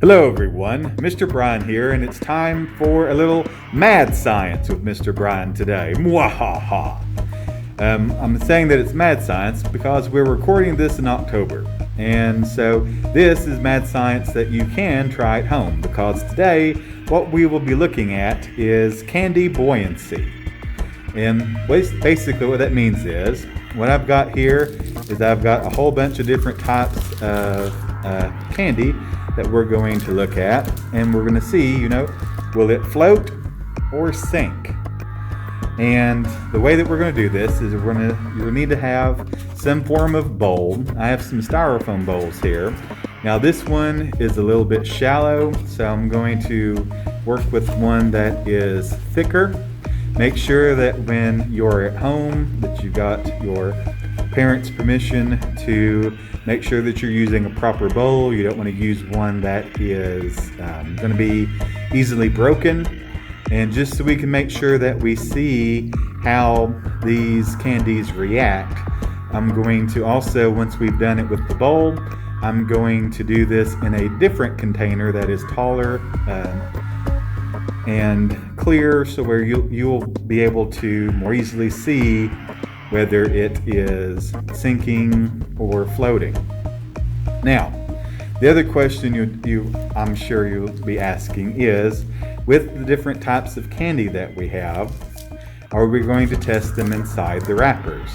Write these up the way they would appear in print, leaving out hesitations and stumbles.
Hello everyone, Mr. Brian here, and it's time for a little mad science with Mr. Brian today. Mwahaha! I'm saying that it's mad science because we're recording this in October. And so this is mad science that you can try at home, because today what we will be looking at is candy buoyancy. And basically what that means is, what I've got here is I've got a whole bunch of different types of candy that we're going to look at, and we're going to see, will it float or sink? And the way that we're going to do this is you'll need to have some form of bowl. I have some styrofoam bowls here. Now this one is a little bit shallow, so I'm going to work with one that is thicker. Make sure that when you're at home that you got your parents' permission to make sure that you're using a proper bowl. You don't want to use one that is going to be easily broken. And just so we can make sure that we see how these candies react, I'm going to also, once we've done it with the bowl, I'm going to do this in a different container that is taller and clear, so where you'll be able to more easily see whether it is sinking or floating. Now, the other question I'm sure you'll be asking is, with the different types of candy that we have, are we going to test them inside the wrappers?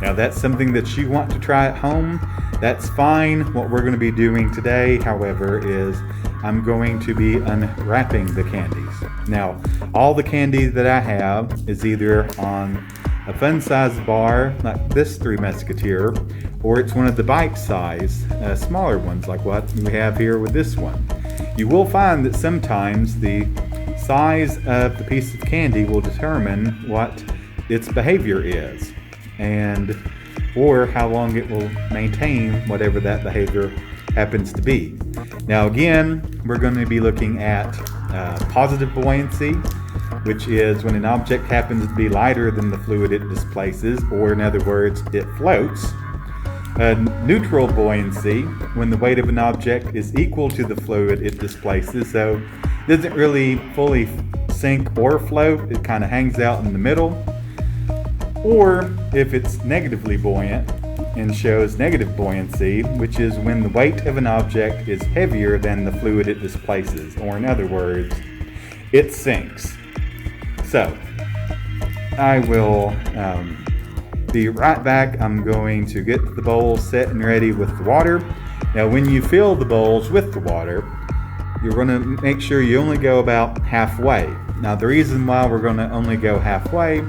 Now that's something that you want to try at home. That's fine. What we're going to be doing today, however, is I'm going to be unwrapping the candies. Now, all the candy that I have is either on a fun-sized bar like this Three Musketeer, or it's one of the bite-size smaller ones like what we have here with this one. You will find that sometimes the size of the piece of candy will determine what its behavior is, or how long it will maintain whatever that behavior happens to be. Now again, we're going to be looking at positive buoyancy, which is when an object happens to be lighter than the fluid it displaces, or in other words, it floats. Neutral buoyancy, when the weight of an object is equal to the fluid it displaces, so it doesn't really fully sink or float, it kind of hangs out in the middle. Or if it's negatively buoyant and shows negative buoyancy, which is when the weight of an object is heavier than the fluid it displaces, or in other words, it sinks. So, I will be right back. I'm going to get the bowls set and ready with the water. Now when you fill the bowls with the water, you're going to make sure you only go about halfway. Now the reason why we're going to only go halfway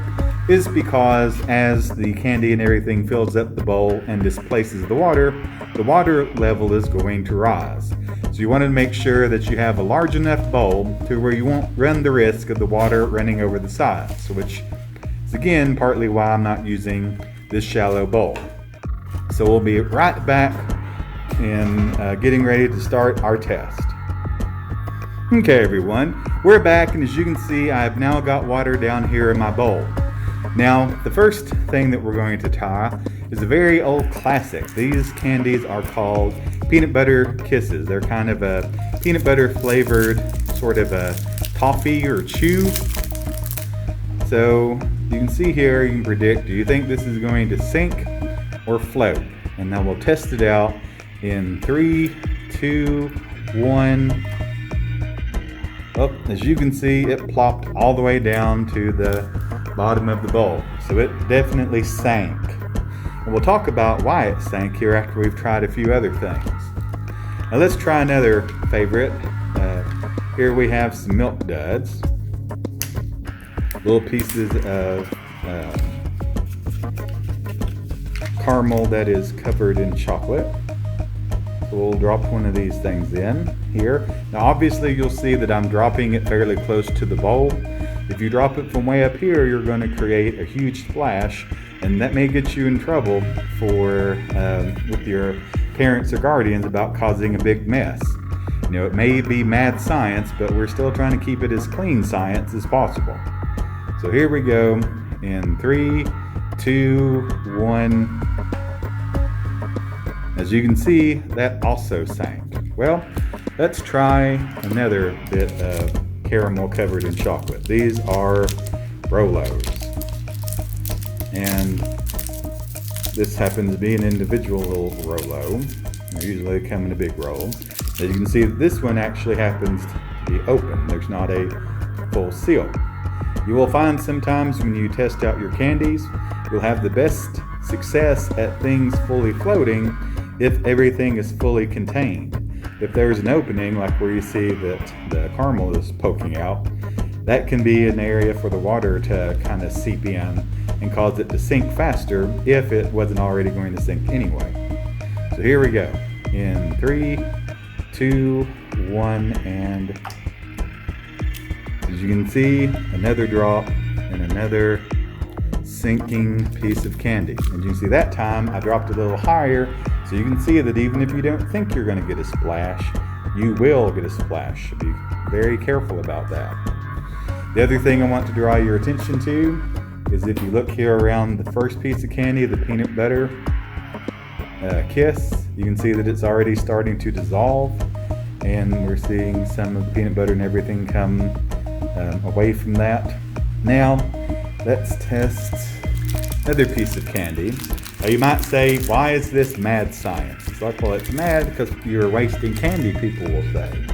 is because as the candy and everything fills up the bowl and displaces the water level is going to rise. So you want to make sure that you have a large enough bowl to where you won't run the risk of the water running over the sides, which is again partly why I'm not using this shallow bowl. So we'll be right back in getting ready to start our test. Okay everyone, we're back, and as you can see, I've now got water down here in my bowl. Now, the first thing that we're going to try is a very old classic. These candies are called peanut butter kisses. They're kind of a peanut butter flavored sort of a toffee or chew. So you can see here, you can predict, do you think this is going to sink or float? And now we'll test it out in 3, 2, 1. Oh, as you can see, it plopped all the way down to the bottom of the bowl. So it definitely sank. And we'll talk about why it sank here after we've tried a few other things. Now let's try another favorite. Here we have some Milk Duds. Little pieces of caramel that is covered in chocolate. So we'll drop one of these things in here. Now obviously you'll see that I'm dropping it fairly close to the bowl. If you drop it from way up here, you're going to create a huge splash, and that may get you in trouble with your parents or guardians about causing a big mess. It may be mad science, but we're still trying to keep it as clean science as possible. So here we go in 3, 2, 1. As you can see, that also sank. Well, Let's try another bit of caramel covered in chocolate. These are Rolos. And this happens to be an individual little Rolo. They usually come in a big roll. As you can see, this one actually happens to be open. There's not a full seal. You will find sometimes when you test out your candies, you'll have the best success at things fully floating if everything is fully contained. If there's an opening, like where you see that the caramel is poking out, that can be an area for the water to kind of seep in and cause it to sink faster if it wasn't already going to sink anyway. So here we go. In 3, 2, 1, and as you can see, another drop and another sinking piece of candy. And you can see that time I dropped a little higher, so you can see that even if you don't think you're going to get a splash, you will get a splash. So be very careful about that. The other thing I want to draw your attention to is if you look here around the first piece of candy, the peanut butter kiss, you can see that it's already starting to dissolve, and we're seeing some of the peanut butter and everything come away from that. Now let's test another piece of candy. Now you might say, why is this mad science? It's like, well, it's mad because you're wasting candy, people will say.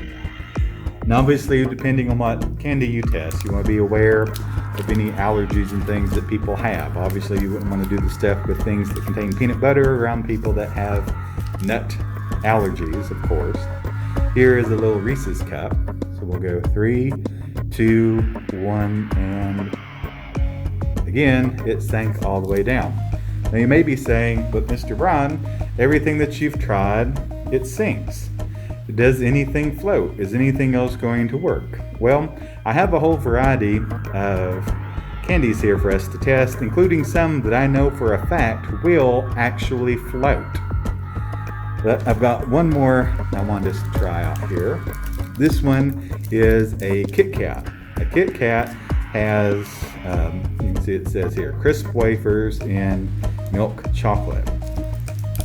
Now obviously, depending on what candy you test, you want to be aware of any allergies and things that people have. Obviously, you wouldn't want to do the stuff with things that contain peanut butter around people that have nut allergies, of course. Here is a little Reese's cup. So we'll go 3, 2, 1, and again, it sank all the way down. Now you may be saying, but Mr. Brian, everything that you've tried, it sinks. Does anything float? Is anything else going to work? Well, I have a whole variety of candies here for us to test, including some that I know for a fact will actually float. But I've got one more I want us to try out here. This one is a Kitkat. A Kitkat has, you can see it says here, crisp wafers and milk chocolate.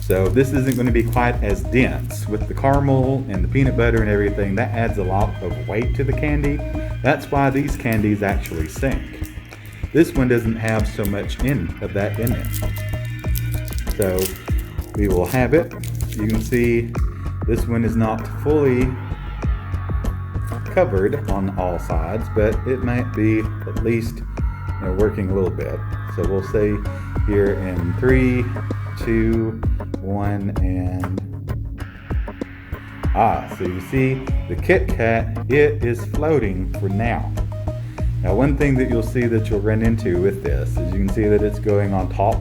So this isn't going to be quite as dense. With the caramel and the peanut butter and everything, that adds a lot of weight to the candy. That's why these candies actually sink. This one doesn't have so much of that in it. So we will have it. You can see this one is not fully covered on all sides, but it might be at least working a little bit. So we'll say here in 3, 2, 1, and so you see the Kitkat, it is floating for now. Now one thing that you'll see that you'll run into with this is you can see that it's going on top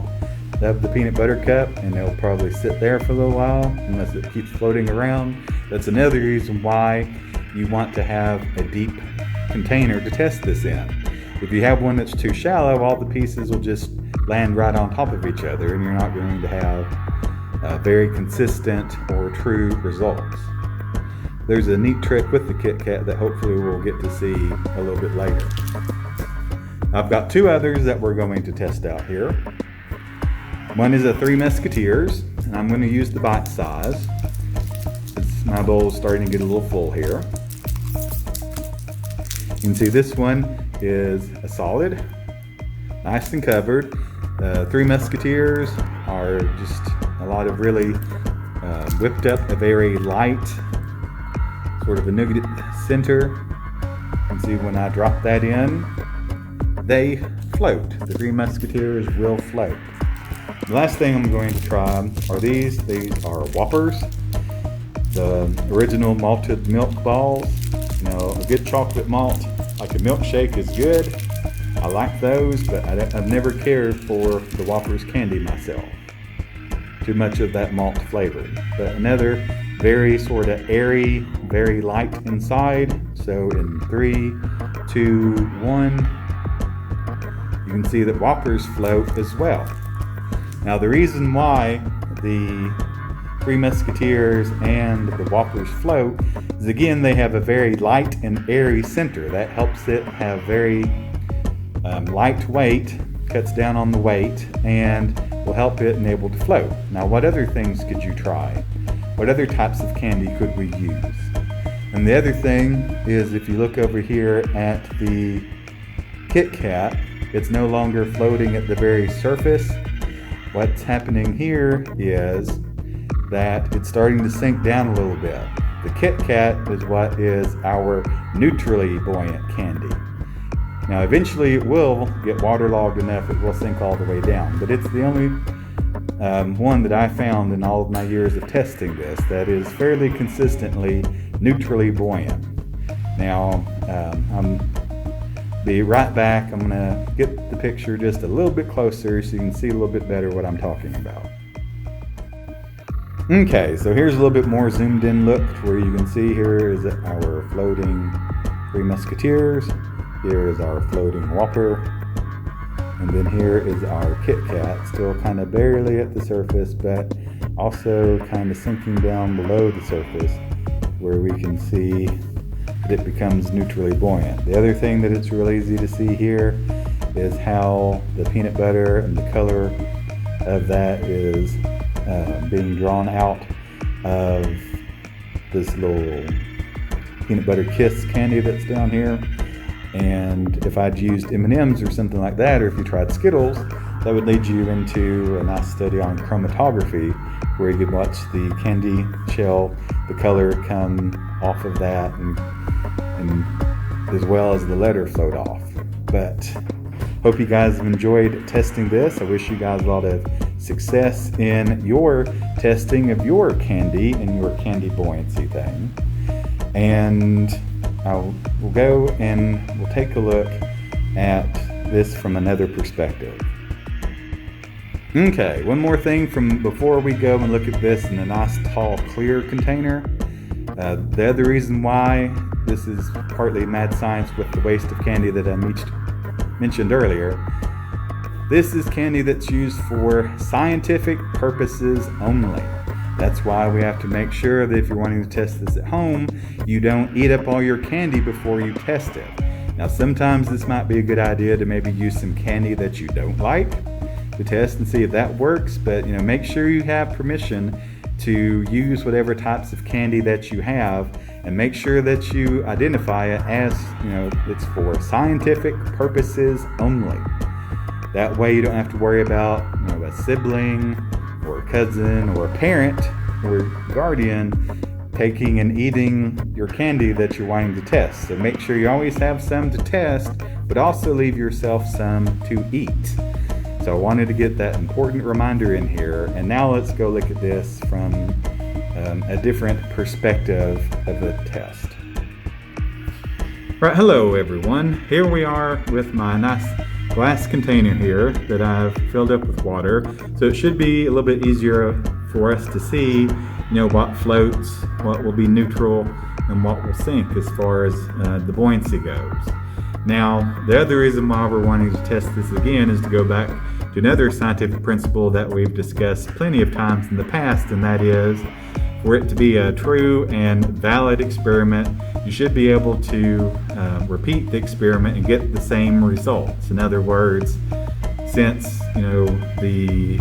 of the peanut butter cup, and it'll probably sit there for a little while unless it keeps floating around. That's another reason why you want to have a deep container to test this in. If you have one that's too shallow, all the pieces will just land right on top of each other, and you're not going to have very consistent or true results. There's a neat trick with the Kitkat that hopefully we'll get to see a little bit later. I've got 2 others that we're going to test out here. One is a Three Musketeers, and I'm going to use the bite size since my bowl is starting to get a little full here. You can see this one is a solid, nice and covered. Three Musketeers are just a lot of really whipped up, a very light, sort of a nougat center. You can see when I drop that in, they float. The Three Musketeers will float. The last thing I'm going to try are these. These are Whoppers, the original malted milk balls. You know, a good chocolate malt, like a milkshake, is good. I like those, but I've never cared for the Whoppers candy myself. Too much of that malt flavor. But another very sort of airy, very light inside. So in 3, 2, 1, you can see that Whoppers float as well. Now the reason why the Three Musketeers and the Whoppers float is, again, they have a very light and airy center. That helps it have very light weight, cuts down on the weight, and will help it and able to float. Now what other things could you try? What other types of candy could we use? And the other thing is, if you look over here at the Kitkat, it's no longer floating at the very surface. What's happening here is that it's starting to sink down a little bit. The Kitkat is what is our neutrally buoyant candy. Now eventually it will get waterlogged enough it will sink all the way down, but it's the only one that I found in all of my years of testing this that is fairly consistently neutrally buoyant. Now I'm be right back. I'm gonna get the picture just a little bit closer so you can see a little bit better what I'm talking about. Okay, so here's a little bit more zoomed in look where you can see here is our floating Three Musketeers, here is our floating Whopper, and then here is our Kitkat, still kind of barely at the surface, but also kind of sinking down below the surface where we can see that it becomes neutrally buoyant. The other thing that it's real easy to see here is how the peanut butter and the color of that is being drawn out of this little peanut butter kiss candy that's down here. And if I'd used M&Ms or something like that, or if you tried Skittles, that would lead you into a nice study on chromatography where you could watch the candy shell, the color come off of that, and as well as the letter float off. But hope you guys have enjoyed testing this. I wish you guys a lot of success in your testing of your candy and your candy buoyancy thing. And we'll go and we'll take a look at this from another perspective. Okay, one more thing from before we go and look at this in a nice tall clear container. The other reason why this is partly mad science with the waste of candy that I mentioned earlier. This is candy that's used for scientific purposes only. That's why we have to make sure that if you're wanting to test this at home, you don't eat up all your candy before you test it. Now sometimes this might be a good idea to maybe use some candy that you don't like to test and see if that works, but make sure you have permission to use whatever types of candy that you have, and make sure that you identify it as it's for scientific purposes only. That way you don't have to worry about a sibling or a cousin or a parent or guardian taking and eating your candy that you're wanting to test. So make sure you always have some to test, but also leave yourself some to eat. So I wanted to get that important reminder in here. And now let's go look at this from a different perspective of the test. Right, hello everyone. Here we are with my nice glass container here that I've filled up with water. So it should be a little bit easier for us to see, what floats, what will be neutral, and what will sink as far as the buoyancy goes. Now, the other reason why we're wanting to test this again is to go back to another scientific principle that we've discussed plenty of times in the past, and that is, for it to be a true and valid experiment, you should be able to repeat the experiment and get the same results. In other words, since the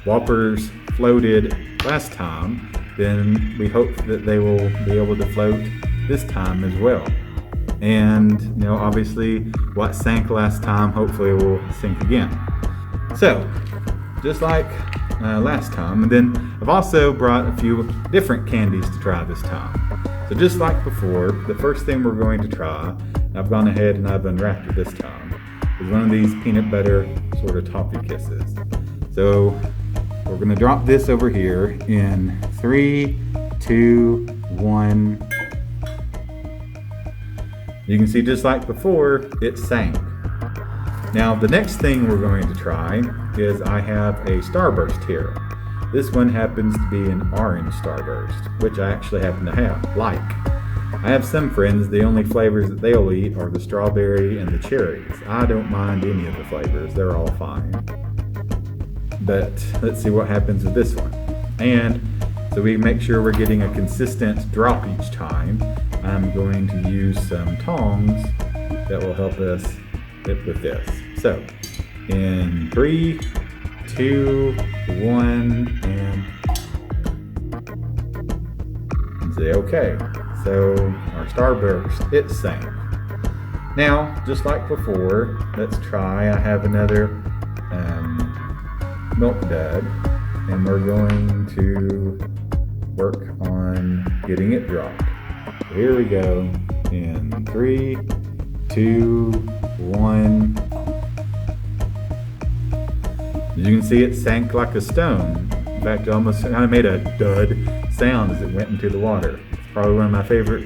Whoppers floated last time, then we hope that they will be able to float this time as well. And obviously what sank last time hopefully will sink again. So just like last time, and then I've also brought a few different candies to try this time. So just like before, the first thing we're going to try, and I've gone ahead and I've unwrapped it this time, is one of these peanut butter sort of toffee kisses. So we're going to drop this over here in 3, 2, 1. You can see just like before, it sank. Now the next thing we're going to try is I have a Starburst here. This one happens to be an orange Starburst, which I actually happen to like. I have some friends, the only flavors that they'll eat are the strawberry and the cherries. I don't mind any of the flavors, they're all fine. But let's see what happens with this one. And so we make sure we're getting a consistent drop each time. I'm going to use some tongs that will help us with this. So in 3, 2, 1, and say okay. So our Starburst, it sank. Now, just like before, let's try. I have another milk dud, and we're going to work on getting it dropped. So here we go. In 3, 2, 1. As you can see, it sank like a stone. In fact, it almost kind of made a dud sound as it went into the water. It's probably one of my favorite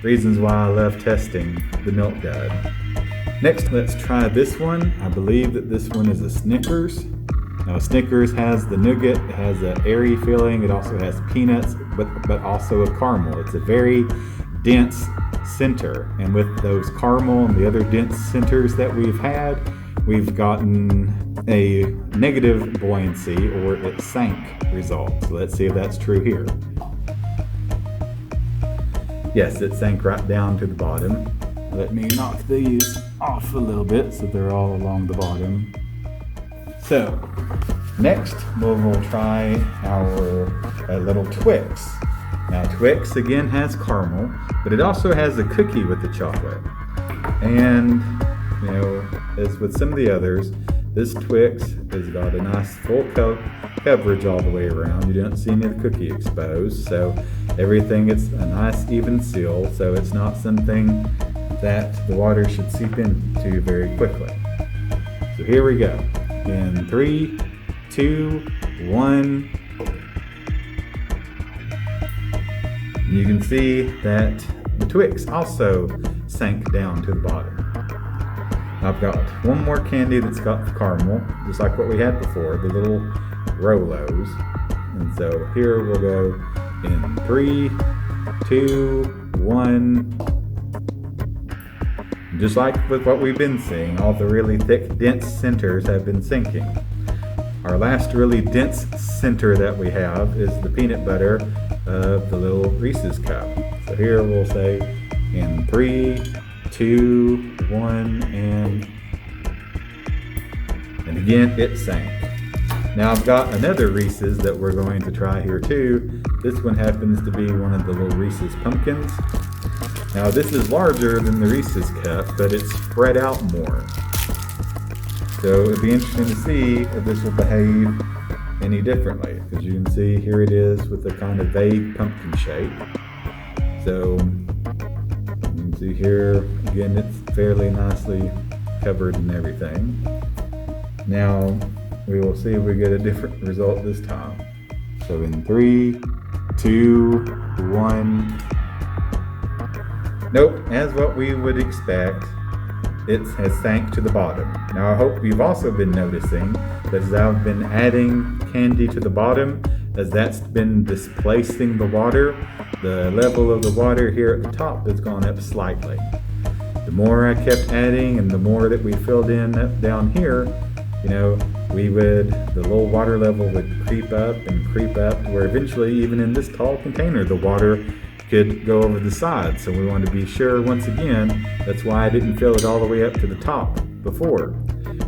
reasons why I love testing the milk dud. Next, let's try this one. I believe that this one is a Snickers. Now, Snickers has the nougat, it has an airy feeling, it also has peanuts, but also a caramel. It's a very dense center, and with those caramel and the other dense centers that we've had, we've gotten a negative buoyancy, or it sank result. So let's see if that's true here. Yes, it sank right down to the bottom. Let me knock these off a little bit so they're all along the bottom. So, next we'll try our little Twix. Now, Twix again has caramel, but it also has a cookie with the chocolate. And, you know, as with some of the others, this Twix has got a nice full coverage all the way around. You don't see any of the cookie exposed, so everything is a nice even seal, so it's not something that the water should seep into very quickly. So here we go. In 3, 2, 1. You can see that the Twix also sank down to the bottom. I've got one more candy that's got the caramel, just like what we had before, the little Rolos. And so here we'll go in 3, 2, 1. Just like with what we've been seeing, all the really thick, dense centers have been sinking. Our last really dense center that we have is the peanut butter of the little Reese's cup. So here we'll say in 3, 2, 1, and again it sank. Now I've got another Reese's that we're going to try here too. This one happens to be one of the little Reese's pumpkins. Now this is larger than the Reese's cup, but it's spread out more. So it'd be interesting to see if this will behave any differently, because you can see here it is with a kind of vague pumpkin shape. So you can see here, again, it's fairly nicely covered and everything. Now we will see if we get a different result this time. So in 3, 2, 1. Nope, as what we would expect, it has sank to the bottom. Now I hope you've also been noticing that as I've been adding candy to the bottom, as that's been displacing the water, the level of the water here at the top has gone up slightly. The more I kept adding and the more that we filled in up down here, you know, the low water level would creep up and creep up, where eventually even in this tall container the water could go over the side. So we want to be sure, once again, that's why I didn't fill it all the way up to the top before.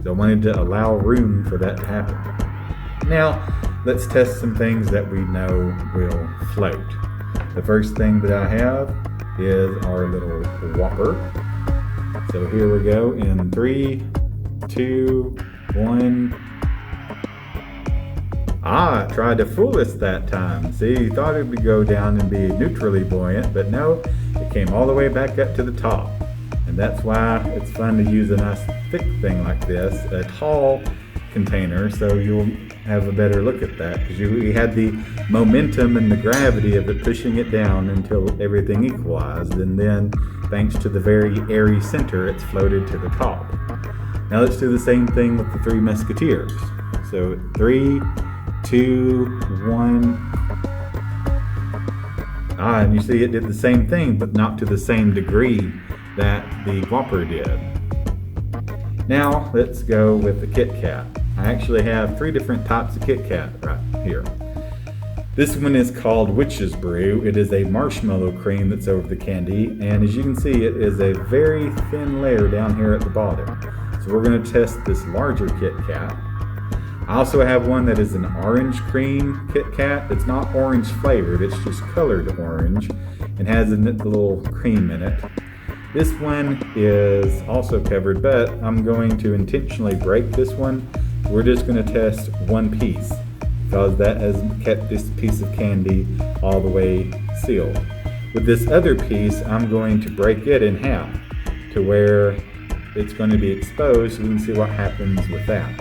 So I wanted to allow room for that to happen. Now, let's test some things that we know will float. The first thing that I have is our little Whopper. So here we go in 3, 2, 1. I tried to fool us that time. See, you thought it would go down and be neutrally buoyant, but no, it came all the way back up to the top. And that's why it's fun to use a nice thick thing like this, a tall container, so you'll have a better look at that, because you had the momentum and the gravity of it pushing it down until everything equalized, and then thanks to the very airy center, it's floated to the top. Now let's do the same thing with the Three Musketeers. So 3, 2, 1. And you see it did the same thing, but not to the same degree that the Whopper did. Now let's go with the Kitkat. I actually have 3 different types of Kitkat right here. This one is called Witch's Brew. It is a marshmallow cream that's over the candy, and as you can see, it is a very thin layer down here at the bottom. So we're going to test this larger Kitkat. I also have one that is an orange cream Kitkat. It's not orange flavored, it's just colored orange. and has a little cream in it. This one is also covered, but I'm going to intentionally break this one. We're just going to test one piece because that has kept this piece of candy all the way sealed. With this other piece, I'm going to break it in half to where it's going to be exposed so we can see what happens with that.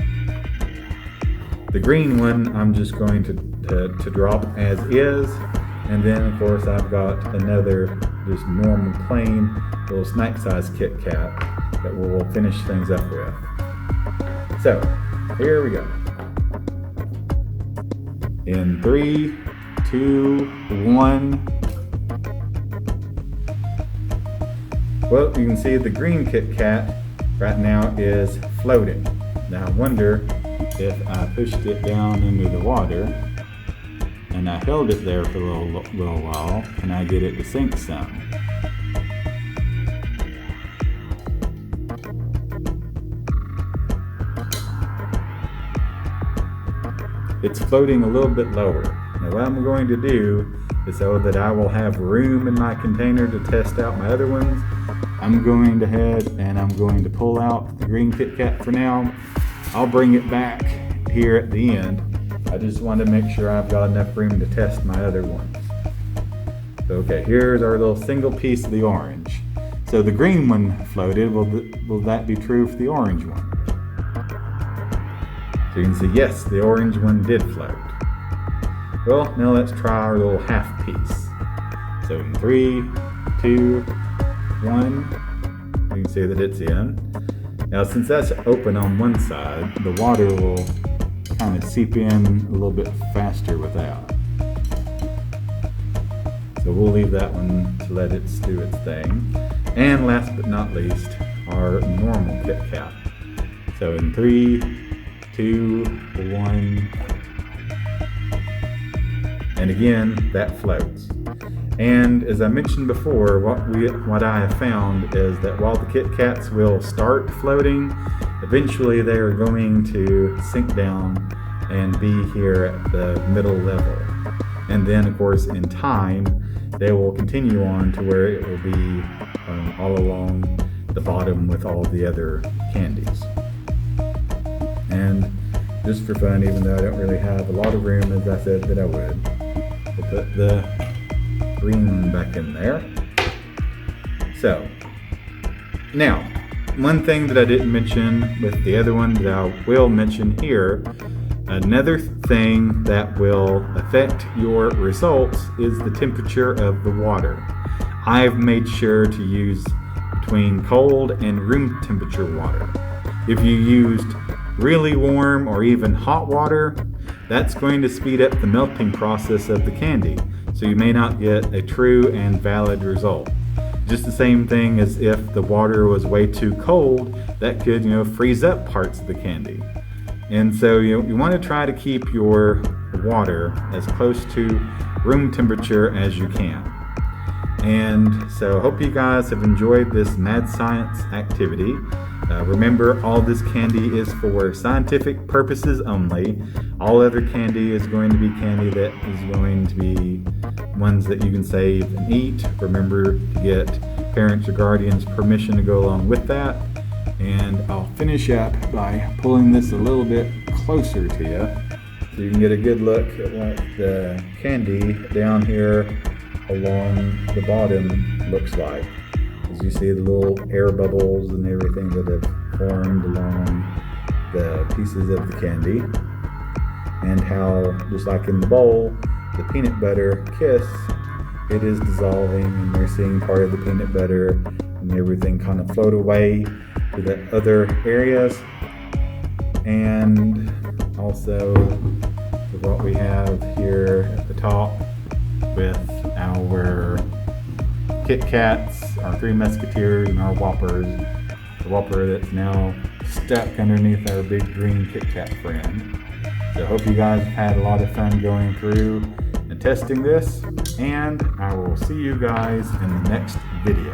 The green one I'm just going to drop as is, and then of course I've got another just normal plain little snack size Kitkat that we'll finish things up with. So here we go. In 3, 2, 1. Well, you can see the green Kitkat right now is floating. Now I wonder if I pushed it down into the water and I held it there for a little while, can I get it to sink some? It's floating a little bit lower. Now what I'm going to do is, so that I will have room in my container to test out my other ones, I'm going to head and I'm going to pull out the green Kitkat for now. I'll bring it back here at the end. I just want to make sure I've got enough room to test my other ones. So, okay, here's our little single piece of the orange. So the green one floated. Will that be true for the orange one? So you can see, yes, the orange one did float. Well, now let's try our little half piece. So in 3, 2, 1, you can see that it's in. Now since that's open on one side, the water will kind of seep in a little bit faster with that. So we'll leave that one to let it do its thing. And last but not least, our normal Kitkat. So in 3, 2, 1, and again, that floats. And as I mentioned before, what I have found is that while the Kitkats will start floating, eventually they are going to sink down and be here at the middle level. And then, of course, in time, they will continue on to where it will be all along the bottom with all the other candies. And just for fun, even though I don't really have a lot of room, as I said that I would, we'll put the green one back in there. So, now, one thing that I didn't mention with the other one that I will mention here, another thing that will affect your results is the temperature of the water. I've made sure to use between cold and room temperature water. If you used really warm or even hot water, that's going to speed up the melting process of the candy, so you may not get a true and valid result. Just the same thing as if the water was way too cold, that could, freeze up parts of the candy. And so you want to try to keep your water as close to room temperature as you can. And so I hope you guys have enjoyed this mad science activity. Remember, all this candy is for scientific purposes only. All other candy is going to be candy that is going to be ones that you can save and eat. Remember to get parents or guardians' permission to go along with that. And I'll finish up by pulling this a little bit closer to you so you can get a good look at what the candy down here along the bottom looks like. As you see the little air bubbles and everything that have formed along the pieces of the candy, and how, just like in the bowl, the peanut butter kiss, it is dissolving and you're seeing part of the peanut butter and everything kind of float away to the other areas. And also what we have here at the top with our Kitkats, our Three Musketeers, and our Whoppers. The Whopper that's now stuck underneath our big green Kitkat friend. So I hope you guys had a lot of fun going through and testing this, and I will see you guys in the next video.